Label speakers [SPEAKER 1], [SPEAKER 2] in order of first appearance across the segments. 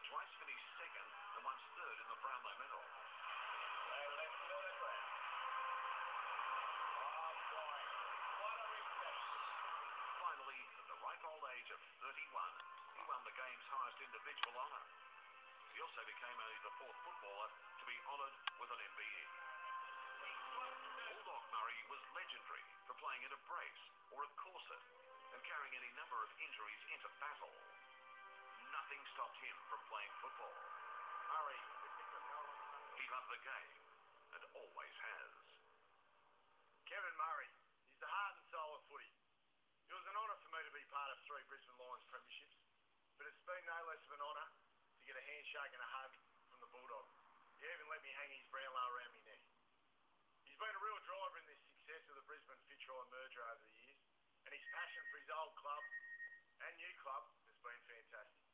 [SPEAKER 1] but twice finished second and once third in the Brownlow medal.
[SPEAKER 2] They left it on the ground. Oh, boy. What a reset.
[SPEAKER 1] Finally, at the ripe old age of 31, he won the game's highest individual honour. He also became only the fourth footballer to be honoured with an MBE. Bulldog Murray was legendary for playing in a brace or a corset and carrying any number of injuries into battle. Nothing stopped him from playing football.
[SPEAKER 2] Murray.
[SPEAKER 1] He loved the game and always has.
[SPEAKER 2] Kevin Murray. He's the heart and soul of footy. It was an honour for me to be part of 3 Brisbane Lions premierships, but it's been no less of an honour to get a handshake and a hug from the Bulldog. He even let me hang his Brownlow around my neck. He's been a real driver in this success of the Brisbane Fitzroy merger over the years, and his passion for his old club and new club has been fantastic.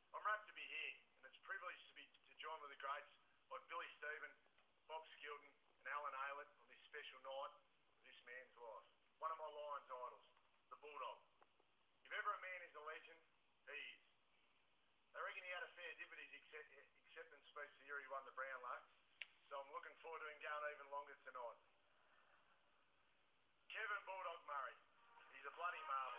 [SPEAKER 2] I'm rapt to be here, and it's a privilege to join with the greats like Billy Stephen, Bob Skilton and Alan Aylett on this special night of this man's life. One of my Lions idols, the Bulldog. If ever a man is a legend, he is. I reckon he had a fair dip at his acceptance speech the year he won the Brownlow, so I'm looking forward to him going even longer tonight. Kevin Bulldog Murray. He's a bloody marvel.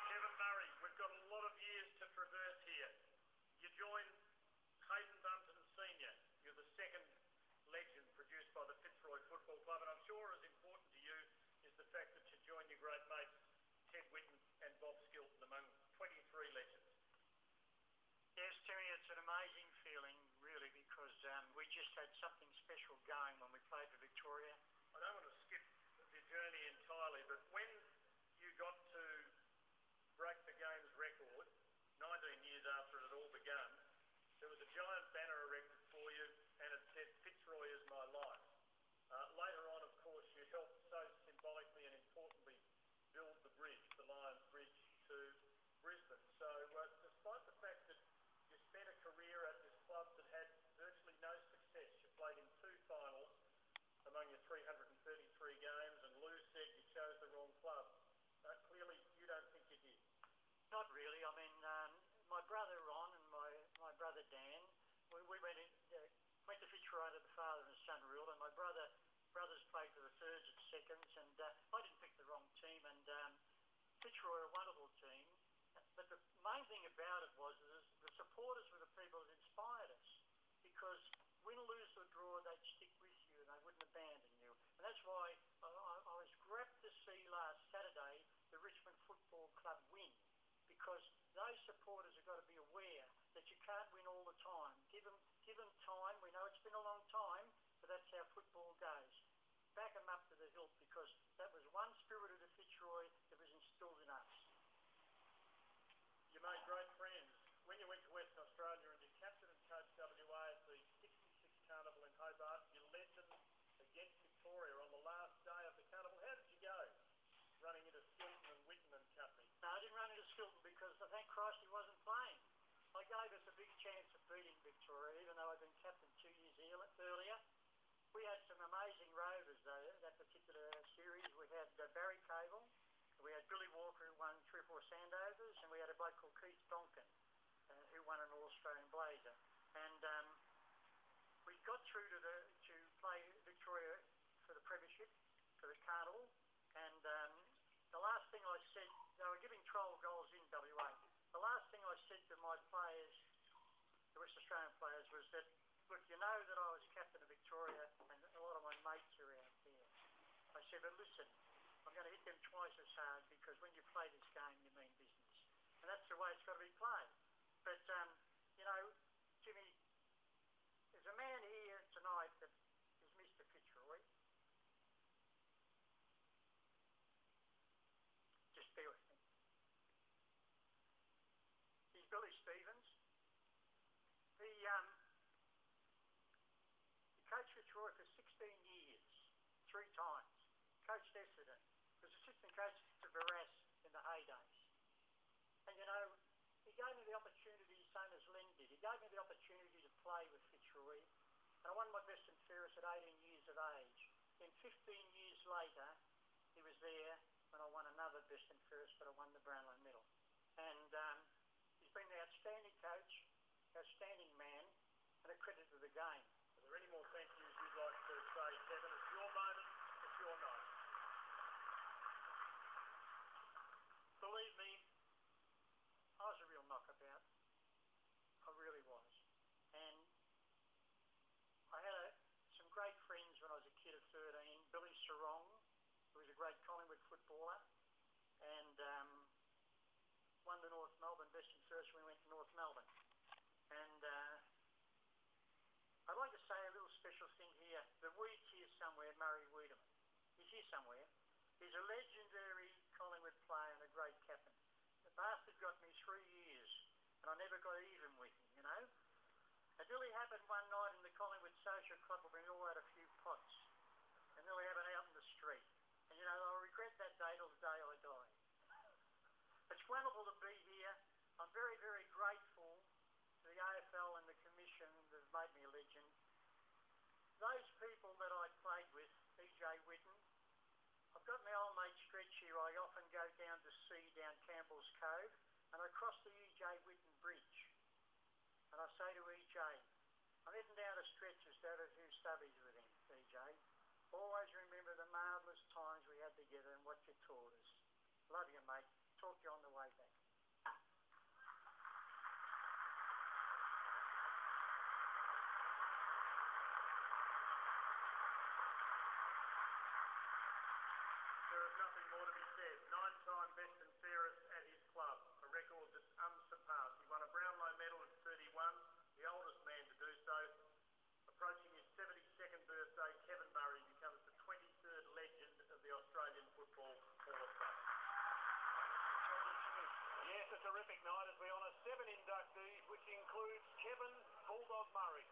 [SPEAKER 3] Kevin Murray, we've got a lot of years to traverse here. You join Hayden Bunton Sr. You're the second legend produced by the Fitzroy Football Club, and I'm sure as important to you is the fact that you join your great mates Ted Whitten and Bob Skilton among 23 legends.
[SPEAKER 4] Yes, Timmy, it's an amazing feeling, really, because we just had something special going when we played for Victoria.
[SPEAKER 3] I don't want to skip the journey entirely, but when you got to break the game's record, 19 years after it had all begun, there was a giant banner erected for you, and it said, "Fitzroy is my life." Later on, of course, you helped so symbolically and importantly build the bridge, the Lions Bridge to Brisbane. So despite the fact that you spent a career at this club that had virtually no success, you played in 2 finals among your 333 games, and Lou said you chose the wrong club. Clearly, you don't think you did.
[SPEAKER 4] Not really. I mean, my brother Ron and my brother Dan, we went to Fitzroy under the father and son rule, and my brothers played for the thirds and seconds, and I didn't pick the wrong team, and Fitzroy are a wonderful team, but the main thing about it was the supporters were the people that inspired us, because win, lose or draw, they'd stick with you and they wouldn't abandon you, and that's why I was grabbed to see last Saturday the Richmond Football Club win, because those supporters have got to be aware that you can't win all the time. Give them time. We know it's been a long time, but that's how football goes. Back them up to the hilt, because that was one spirit of the Fitzroy that was instilled in us.
[SPEAKER 3] You made great friends. When you went to Western Australia and you captained and coached WA at the 66 Carnival in Hobart, you led them against Victoria on the last day of the Carnival. How did you go? Running into Skilton and Whitten and company.
[SPEAKER 4] No, I didn't run into Skilton because thank Christ he wasn't playing. I gave us a big chance of beating Victoria, even though I'd been captain 2 years earlier. We had some amazing rovers, though, that particular series. We had Barry Cable, we had Billy Walker, who won 3 or 4 Sandovers, and we had a bloke called Keith Donkin, who won an All-Australian Blazer. And we got through to play Victoria for the premiership, for the Carnival, and the last thing I said, they were giving 12 goals in WA. The last thing I said to my players, the West Australian players, was that, look, you know that I was captain of Victoria and a lot of my mates are out there. I said, but listen, I'm going to hit them twice as hard, because when you play this game, you mean business. And that's the way it's got to be played. But, Jimmy, there's a man here tonight that is Mr. Fitzroy. Just bear with me. He's Billy Stevens. He coached Fitzroy for 16 years, 3 times. Coached Essendon. Was assistant coach to Barras in the heydays. And he gave me the opportunity, same as Len did. He gave me the opportunity to play with Fitzroy. And I won my best and fairest at 18 years of age. In 15 years later, he was there when I won another best and fairest, but I won the Brownlow medal. And he's been an outstanding coach, outstanding man, and a credit to the game.
[SPEAKER 3] Are there any more thank yous you'd like to say, Kevin? It's your moment. It's your night.
[SPEAKER 4] Believe me, I was a real knockabout. I really was. And I had some great friends when I was a kid of 13. Billy Sarong, who was a great Collingwood footballer, and won the North Melbourne best and first when we went to North Melbourne. And I'd like to say a little special thing here. The Weed's here somewhere, Murray Wiedemann. He's here somewhere. He's a legendary Collingwood player and a great captain. The bastard got me 3 years, and I never got even with him, you know. It nearly happened one night in the Collingwood Social Club when we all had a few pots, and nearly happened out in the street. And, you know, I'll regret that day till the day I die. It's wonderful to be here. I'm very, very grateful to the AFL and the Commission that have made me a legend. Those people that I played with, E.J. Whitten, I've got my old mate Stretch here. I often go down to sea down Campbell's Cove, and I cross the E.J. Whitten Bridge. And I say to E.J., I'm heading down to Stretch's to have a few stubbies with him, E.J. Always remember the marvellous times we had together and what you taught us. Love you, mate. Talk to you on the way back.
[SPEAKER 3] There is nothing more to be said. 9-time best and fairest at his club, a record that's unsurpassed. He won a Brownlow medal at 31, the oldest man to do so. Approaching his 72nd birthday, Kevin Murray becomes the 23rd legend of the Australian Football Hall of Fame.
[SPEAKER 1] Yes, a terrific night as we honour 7 inductees, which includes Kevin Bulldog Murray.